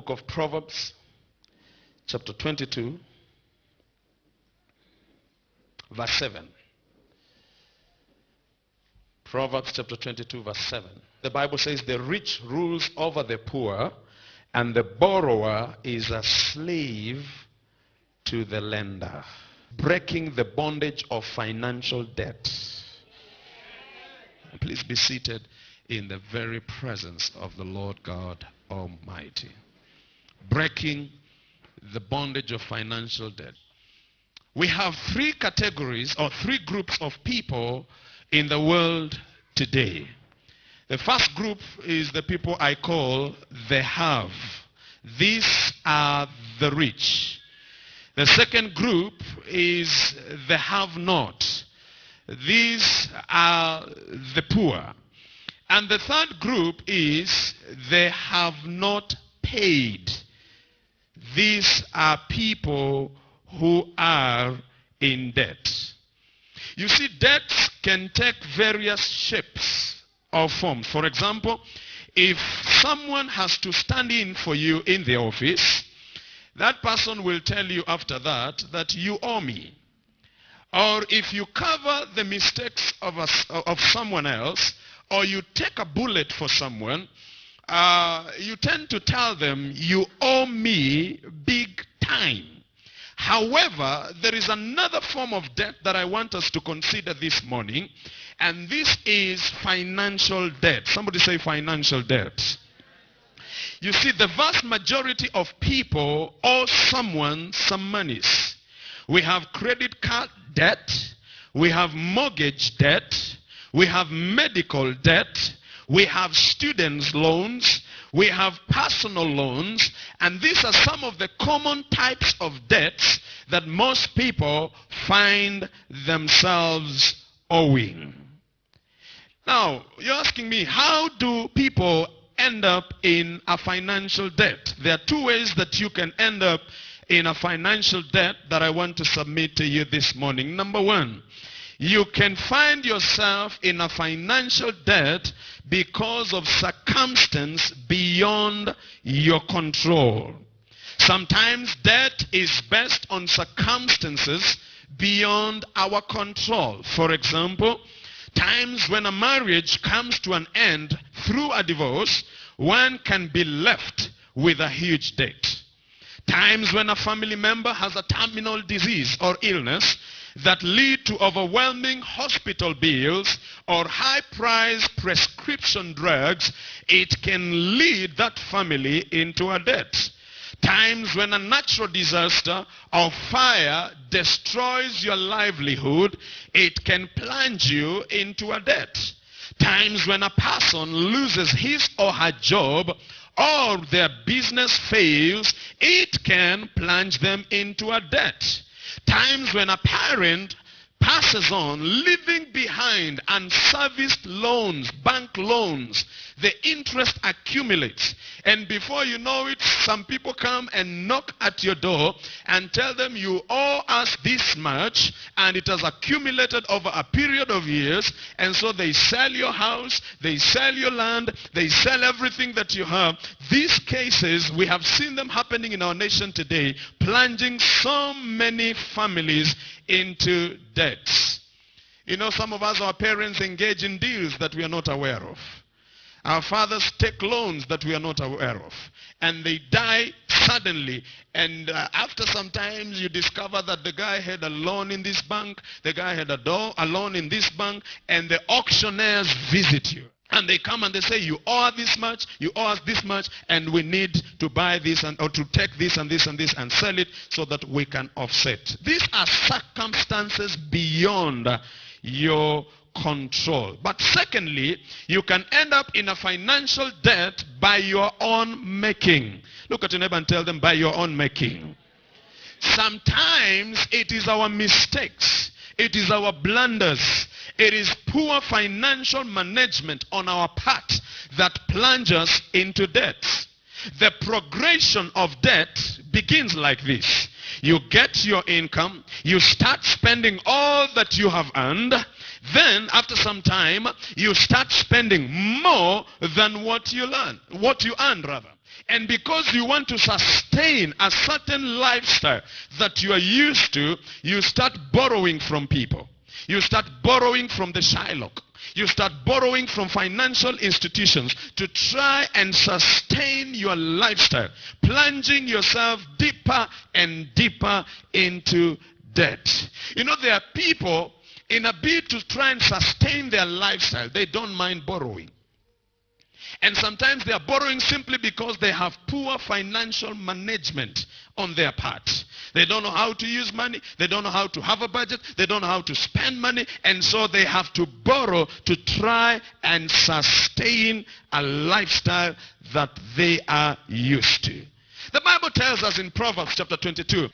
book of Proverbs, chapter 22, verse 7. Proverbs chapter 22, verse 7. The Bible says, the rich rules over the poor, and the borrower is a slave to the lender. Breaking the bondage of financial debt. Please be seated in the very presence of the Lord God Almighty. Breaking the bondage of financial debt. We have three categories or three groups of people in the world today. The first group is the people I call the have. These are the rich. The second group is the have not. These are the poor. And the third group is they have not paid. These are people who are in debt. You see, debts can take various shapes or forms. For example, if someone has to stand in for you in the office, that person will tell you after that you owe me. Or if you cover the mistakes of someone else, or you take a bullet for someone, you tend to tell them you owe me big time. However, there is another form of debt that I want us to consider this morning, and this is financial debt. Somebody say financial debt. You see, the vast majority of people owe someone some monies. We have credit card debt, we have mortgage debt, we have medical debt, we have students' loans, we have personal loans, and these are some of the common types of debts that most people find themselves owing. Now, you're asking me, how do people end up in a financial debt? There are two ways that you can end up in a financial debt that I want to submit to you this morning. Number one, you can find yourself in a financial debt because of circumstance beyond your control. Sometimes debt is based on circumstances beyond our control. For example, times when a marriage comes to an end through a divorce, one can be left with a huge debt. Times when a family member has a terminal disease or illness that lead to overwhelming hospital bills or high-priced prescription drugs, it can lead that family into a debt. Times when a natural disaster or fire destroys your livelihood, it can plunge you into a debt. Times when a person loses his or her job or their business fails, it can plunge them into a debt. Times when a parent passes on, leaving behind unserviced loans, bank loans, the interest accumulates. And before you know it, some people come and knock at your door and tell them you owe us this much, and it has accumulated over a period of years. And so they sell your house, they sell your land, they sell everything that you have. These cases, we have seen them happening in our nation today, plunging so many families into debts. You know, some of us, our parents engage in deals that we are not aware of. Our fathers take loans that we are not aware of. And they die suddenly. And after some time, you discover that the guy had a loan in this bank, the guy had a loan in this bank, and the auctioneers visit you. And they come and they say, you owe this much, you owe us this much, and we need to buy this or to take this and this and this and sell it so that we can offset. These are circumstances beyond your control. But secondly, you can end up in a financial debt by your own making. Look at your neighbor and tell them, by your own making. Sometimes it is our mistakes. It is our blunders. It is poor financial management on our part that plunges us into debt. The progression of debt begins like this. You get your income, you start spending all that you have earned, then after some time, you start spending more than what you earned rather. And because you want to sustain a certain lifestyle that you are used to, you start borrowing from people. You start borrowing from the Shylock. You start borrowing from financial institutions to try and sustain your lifestyle, plunging yourself deeper and deeper into debt. You know, there are people, in a bid to try and sustain their lifestyle, they don't mind borrowing. And sometimes they are borrowing simply because they have poor financial management on their part. They don't know how to use money. They don't know how to have a budget. They don't know how to spend money. And so they have to borrow to try and sustain a lifestyle that they are used to. The Bible tells us in Proverbs chapter 22,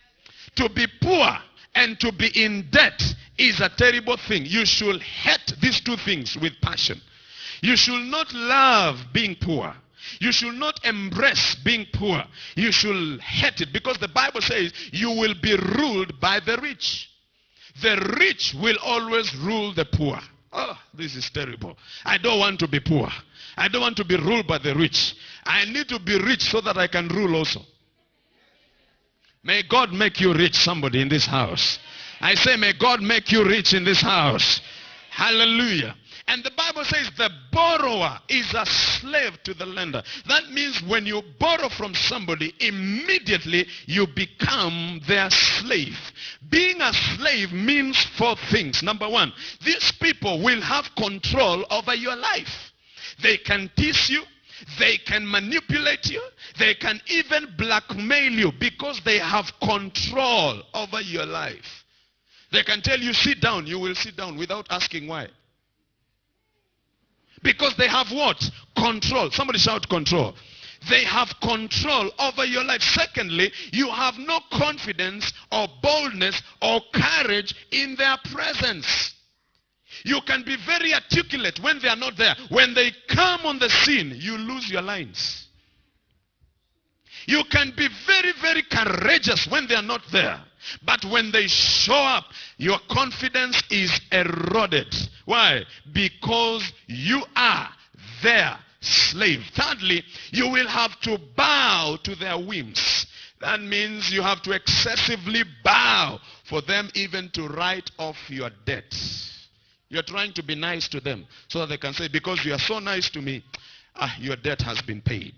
to be poor and to be in debt is a terrible thing. You should hate these two things with passion. You should not love being poor. You should not embrace being poor. You should hate it, because the Bible says you will be ruled by the rich. The rich will always rule the poor. Oh, this is terrible. I don't want to be poor. I don't want to be ruled by the rich. I need to be rich so that I can rule also. May God make you rich, somebody in this house. I say, may God make you rich in this house. Hallelujah. And the Bible says the borrower is a slave to the lender. That means when you borrow from somebody, immediately you become their slave. Being a slave means four things. Number one, these people will have control over your life. They can tease you. They can manipulate you. They can even blackmail you because they have control over your life. They can tell you, sit down. You will sit down without asking why. Because they have what? Control. Somebody shout control. They have control over your life. Secondly, you have no confidence or boldness or courage in their presence. You can be very articulate when they are not there. When they come on the scene, you lose your lines. You can be very, very courageous when they are not there. But when they show up, your confidence is eroded. Why? Because you are their slave. Thirdly, you will have to bow to their whims. That means you have to excessively bow for them even to write off your debts. You're trying to be nice to them so that they can say, because you are so nice to me, your debt has been paid.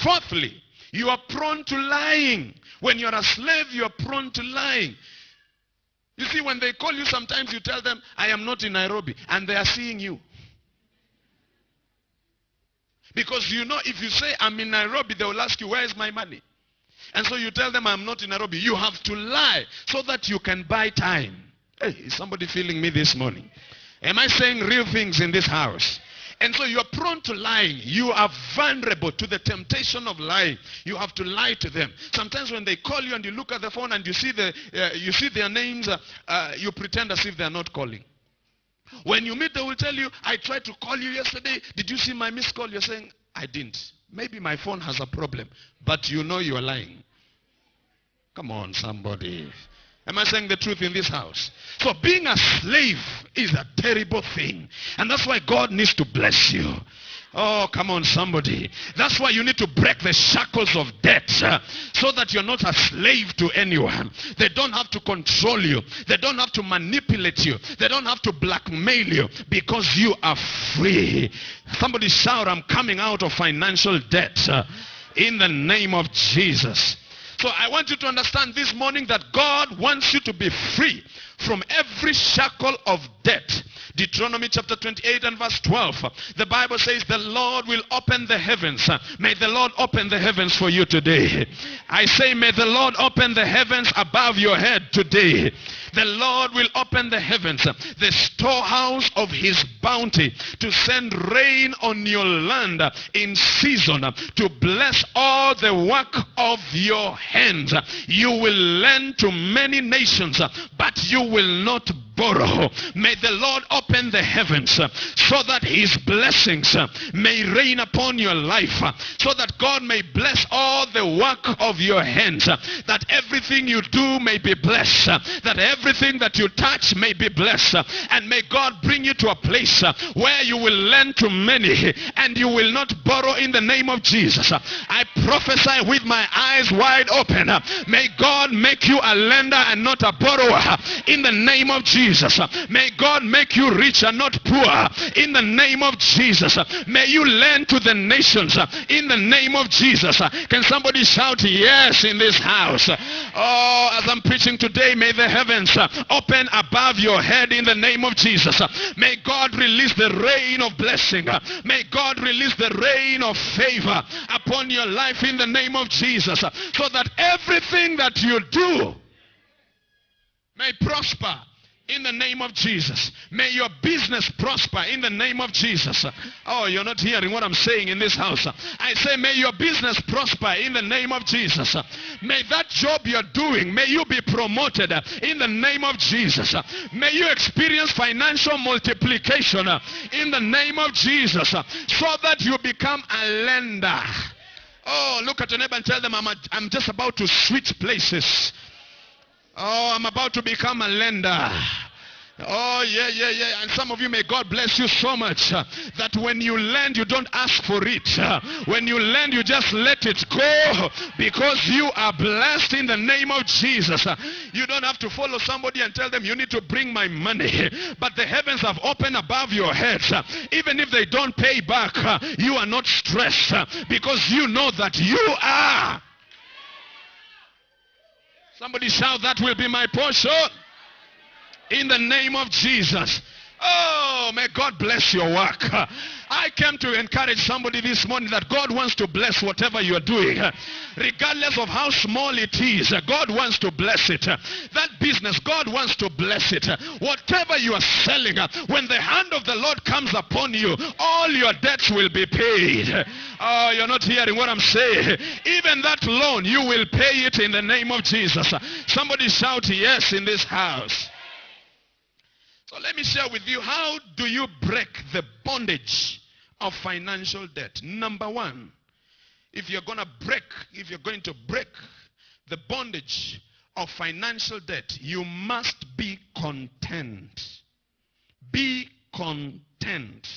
Fourthly, you are prone to lying. When you're a slave, you are prone to lying. You see, when they call you, sometimes you tell them, I am not in Nairobi, and they are seeing you. Because you know, if you say, I'm in Nairobi, they will ask you, where is my money? And so you tell them, I'm not in Nairobi. You have to lie so that you can buy time. Hey, is somebody feeling me this morning? Am I saying real things in this house? And so you are prone to lying. You are vulnerable to the temptation of lying. You have to lie to them. Sometimes when they call you and you look at the phone and you see their names, you pretend as if they are not calling. When you meet, they will tell you, I tried to call you yesterday. Did you see my missed call? You're saying, I didn't. Maybe my phone has a problem. But you know you are lying. Come on, somebody. Am I saying the truth in this house? So being a slave is a terrible thing. And that's why God needs to bless you. Oh, come on, somebody. That's why you need to break the shackles of debt so that you're not a slave to anyone. They don't have to control you. They don't have to manipulate you. They don't have to blackmail you because you are free. Somebody shout, I'm coming out of financial debt in the name of Jesus. So I want you to understand this morning that God wants you to be free from every shackle of debt. Deuteronomy chapter 28 and verse 12. The Bible says the Lord will open the heavens. May the Lord open the heavens for you today. I say may the Lord open the heavens above your head today. The Lord will open the heavens, the storehouse of his bounty, to send rain on your land in season, to bless all the work of your hands. You will lend to many nations, but you will not borrow. May the Lord open the heavens so that his blessings may rain upon your life, so that God may bless all the work of your hands, that everything you do may be blessed, that everything that you touch may be blessed, and may God bring you to a place where you will lend to many and you will not borrow in the name of Jesus. I prophesy with my eyes wide open. May God make you a lender and not a borrower in the name of Jesus. May God make you rich and not poor in the name of Jesus. May you lend to the nations in the name of Jesus. Can somebody shout yes in this house? Oh, as I'm preaching today, may the heavens open above your head in the name of Jesus. May God release the rain of blessing. May God release the rain of favor upon your life in the name of Jesus, so that everything that you do may prosper in the name of Jesus. May your business prosper in the name of Jesus. Oh, you're not hearing what I'm saying in this house. I say may your business prosper in the name of Jesus. May that job you're doing, may you be promoted in the name of Jesus. May you experience financial multiplication in the name of Jesus, so that you become a lender. Oh, look at your neighbor and tell them, I'm just about to switch places. Oh, I'm about to become a lender. Oh, yeah. And some of you, may God bless you so much that when you lend, you don't ask for it. When you lend, you just let it go, because you are blessed in the name of Jesus. You don't have to follow somebody and tell them, you need to bring my money. But the heavens have opened above your heads. Even if they don't pay back, you are not stressed, because you know that you are. Somebody shout, that will be my portion in the name of Jesus. Oh, may God bless your work. I came to encourage somebody this morning that God wants to bless whatever you are doing. Regardless of how small it is, God wants to bless it. That business, God wants to bless it. Whatever you are selling, when the hand of the Lord comes upon you, all your debts will be paid. Oh, you're not hearing what I'm saying. Even that loan, you will pay it in the name of Jesus. Somebody shout yes in this house. So let me share with you, how do you break the bondage of financial debt? Number one, if you're going to break the bondage of financial debt, you must be content. Be content.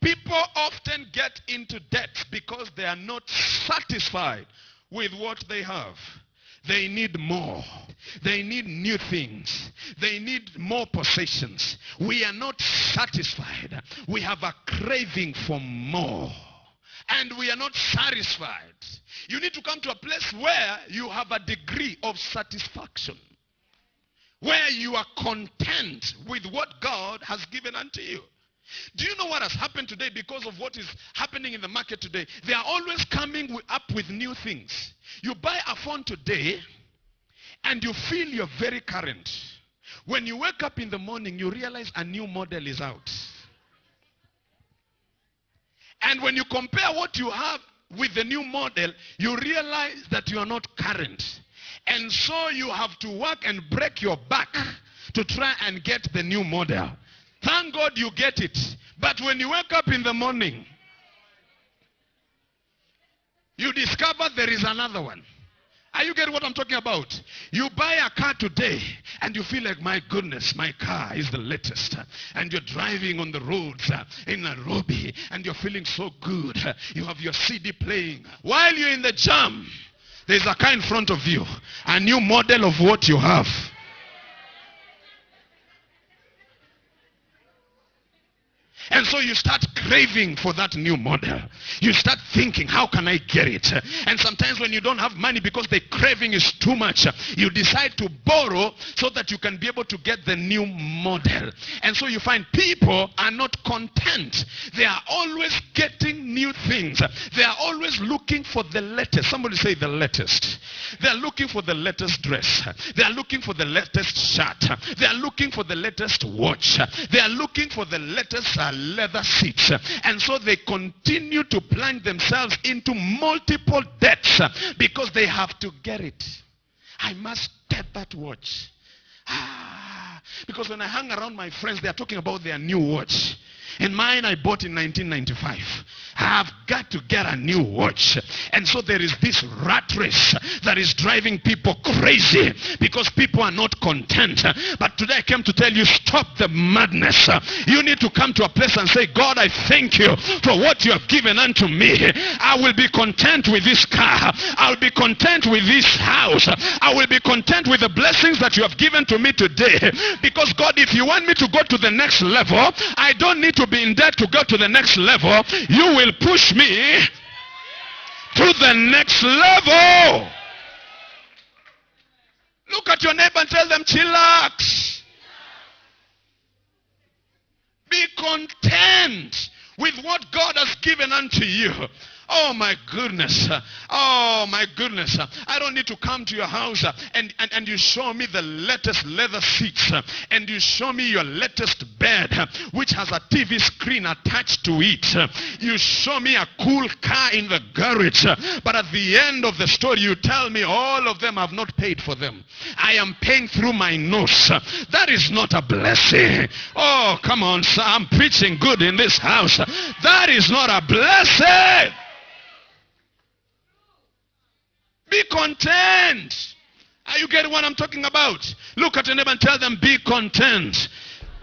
People often get into debt because they are not satisfied with what they have. They need more. They need new things. They need more possessions. We are not satisfied. We have a craving for more. And we are not satisfied. You need to come to a place where you have a degree of satisfaction, where you are content with what God has given unto you. Do you know what has happened today because of what is happening in the market today? They are always coming up with new things. You buy a phone today and you feel you're very current. When you wake up in the morning, you realize a new model is out. And when you compare what you have with the new model, you realize that you are not current. And so you have to work and break your back to try and get the new model. Thank God you get it. But when you wake up in the morning, you discover there is another one. Are you getting what I'm talking about? You buy a car today and you feel like, my goodness, my car is the latest. And you're driving on the roads in Nairobi and you're feeling so good. You have your CD playing. While you're in the jam, there's a car in front of you. A new model of what you have. And so you start craving for that new model. You start thinking, how can I get it? And sometimes when you don't have money because the craving is too much, you decide to borrow so that you can be able to get the new model. And so you find people are not content. They are always getting new things. They are always looking for the latest. Somebody say the latest. They are looking for the latest dress. They are looking for the latest shirt. They are looking for the latest watch. They are looking for the latest leather seats. And so they continue to plunge themselves into multiple debts because they have to get it. I must get that watch. Because when I hang around my friends, they are talking about their new watch. And mine I bought in 1995. I've got to get a new watch. And so there is this rat race that is driving people crazy because people are not content. But today I came to tell you, stop the madness. You need to come to a place and say, God, I thank you for what you have given unto me. I will be content with this car. I'll be content with this house. I will be content with the blessings that you have given to me today. Because God, if you want me to go to the next level, I don't need to be in debt to go to the next level. You will push me to the next level. Look at your neighbor and tell them, chillax. Be content with what God has given unto you. Oh my goodness. Oh my goodness. I don't need to come to your house and you show me the latest leather seats and you show me your latest bed which has a TV screen attached to it. You show me a cool car in the garage, but at the end of the story you tell me all of them have not paid for them. I am paying through my nose. That is not a blessing. Oh, come on, sir. I'm preaching good in this house. That is not a blessing. Be content. Are you getting what I'm talking about? Look at your neighbor and tell them, be content.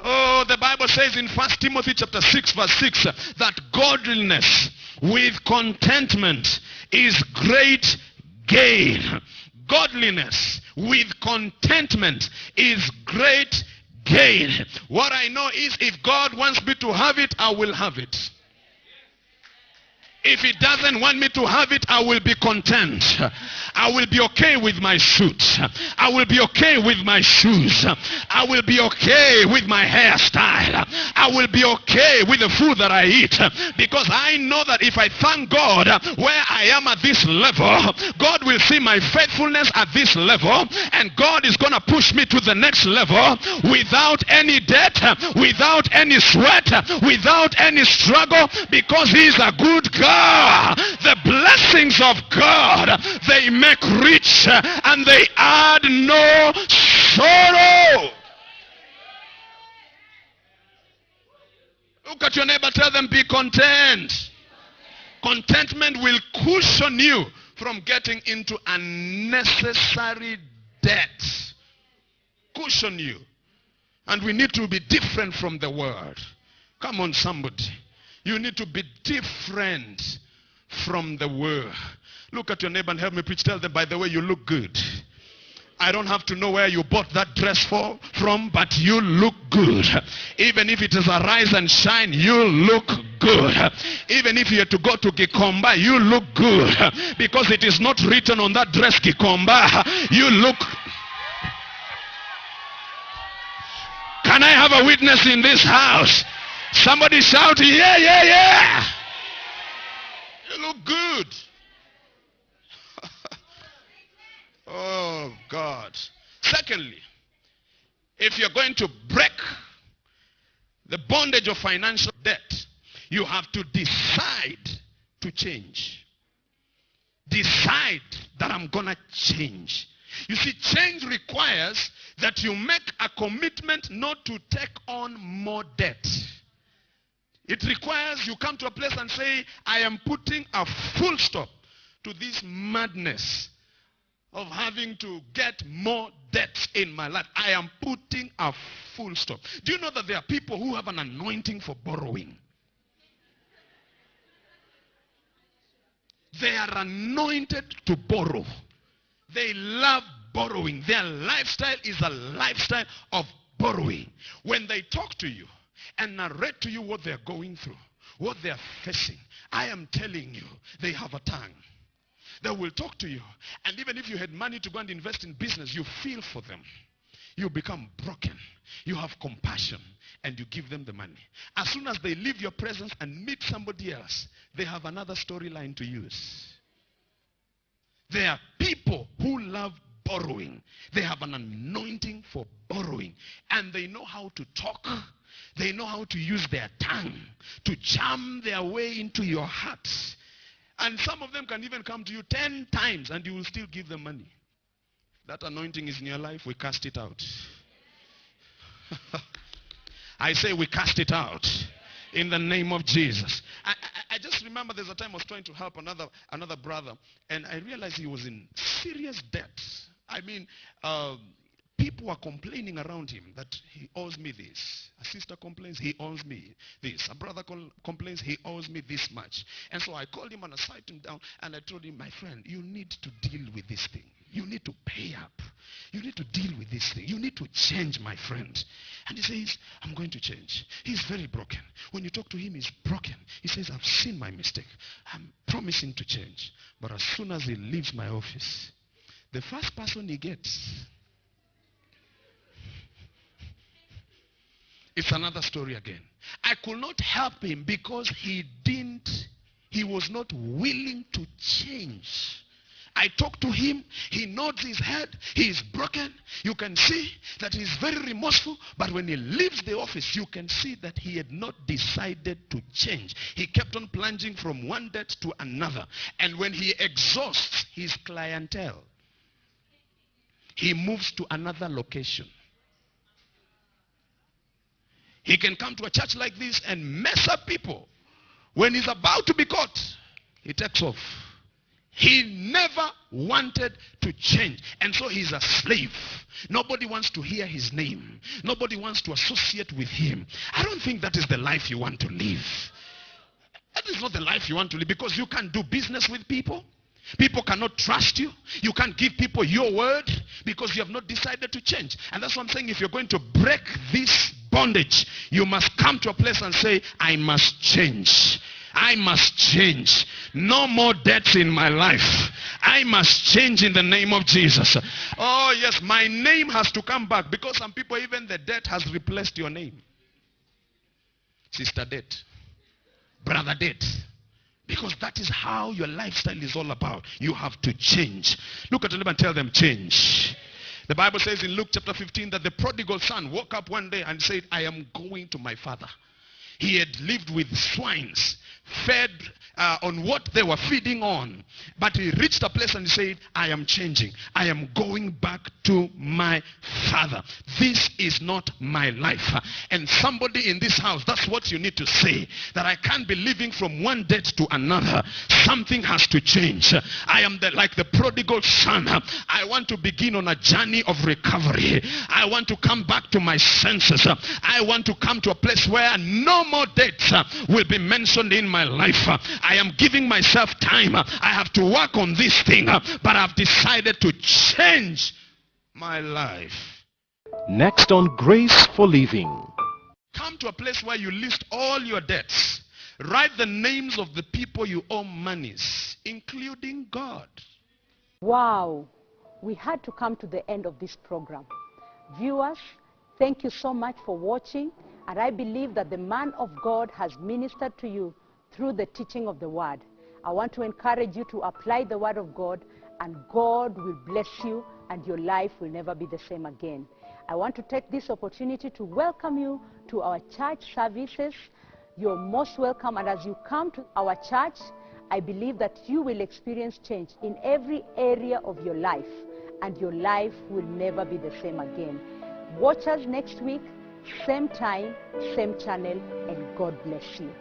Oh, the Bible says in 1 Timothy chapter 6 verse 6 that godliness with contentment is great gain. Godliness with contentment is great gain. What I know is if God wants me to have it, I will have it. If he doesn't want me to have it, I will be content. I will be okay with my suit. I will be okay with my shoes. I will be okay with my hairstyle. I will be okay with the food that I eat. Because I know that if I thank God where I am at this level, God will see my faithfulness at this level. And God is going to push me to the next level without any debt, without any sweat, without any struggle. Because he is a good God. The blessings of God, they make rich and they add no sorrow. Look at your neighbor, tell them, be content. Contentment will cushion you from getting into unnecessary debt. Cushion you. And we need to be different from the world. Come on, somebody. You need to be different from the world. Look at your neighbor and help me preach. Tell them, by the way, you look good. I don't have to know where you bought that dress from, but you look good. Even if it is a rise and shine, you look good. Even if you are to go to Gikomba, you look good. Because it is not written on that dress, Gikomba. You look. Can I have a witness in this house? Somebody shout, yeah, yeah, yeah. You look good. Oh, God. Secondly, if you're going to break the bondage of financial debt, you have to decide to change. Decide that I'm going to change. You see, change requires that you make a commitment not to take on more debt. It requires you come to a place and say, I am putting a full stop to this madness of having to get more debts in my life. I am putting a full stop. Do you know that there are people who have an anointing for borrowing? They are anointed to borrow. They love borrowing. Their lifestyle is a lifestyle of borrowing. When they talk to you and narrate to you what they're going through, what they're facing, I am telling you, they have a tongue. They will talk to you. And even if you had money to go and invest in business, you feel for them. You become broken. You have compassion. And you give them the money. As soon as they leave your presence and meet somebody else, they have another storyline to use. There are people who love borrowing. They have an anointing for borrowing. And they know how to talk. They know how to use their tongue to charm their way into your heart. And some of them can even come to you 10 times and you will still give them money. That anointing is in your life, we cast it out. I say we cast it out in the name of Jesus. I just remember there's a time I was trying to help another brother, and I realized he was in serious debt. I mean, people were complaining around him that he owes me this. A sister complains, he owes me this. A brother complains, he owes me this much. And so I called him and I sat him down and I told him, my friend, you need to deal with this thing. You need to pay up. You need to deal with this thing. You need to change, my friend. And he says, I'm going to change. He's very broken. When you talk to him, he's broken. He says, I've seen my mistake. I'm promising to change. But as soon as he leaves my office, the first person he gets, it's another story again. I could not help him because he was not willing to change. I talked to him, he nods his head, he is broken. You can see that he's very remorseful, but when he leaves the office, you can see that he had not decided to change. He kept on plunging from one debt to another. And when he exhausts his clientele, he moves to another location. He can come to a church like this and mess up people. When he's about to be caught, he takes off. He never wanted to change. And so he's a slave. Nobody wants to hear his name. Nobody wants to associate with him. I don't think that is the life you want to live. That is not the life you want to live, because you can't do business with people. People cannot trust you. You can't give people your word because you have not decided to change. And that's what I'm saying. If you're going to break this bondage, you must come to a place and say, I must change. I must change. No more debts in my life. I must change in the name of Jesus. Oh yes, my name has to come back, because some people, even the debt has replaced your name. Sister debt, brother debt. Because that is how your lifestyle is all about. You have to change. Look at them and tell them, change. The Bible says in Luke chapter 15 that the prodigal son woke up one day and said, I am going to my father. He had lived with swines, fed on what they were feeding on. But he reached a place and he said, I am changing. I am going back to my father. This is not my life. And somebody in this house, that's what you need to say. That I can't be living from one debt to another. Something has to change. I am like the prodigal son. I want to begin on a journey of recovery. I want to come back to my senses. I want to come to a place where no more debts will be mentioned in my life. I am giving myself time. I have to work on this thing, but I've decided to change my life. Next on Grace for Living. Come to a place where you list all your debts. Write the names of the people you owe monies, including God. Wow, we had to come to the end of this program. Viewers, thank you so much for watching, and I believe that the man of God has ministered to you through the teaching of the word. I want to encourage you to apply the word of God, and God will bless you and your life will never be the same again. I want to take this opportunity to welcome you to our church services. You're most welcome, and as you come to our church, I believe that you will experience change in every area of your life, and your life will never be the same again. Watch us next week, same time, same channel, and God bless you.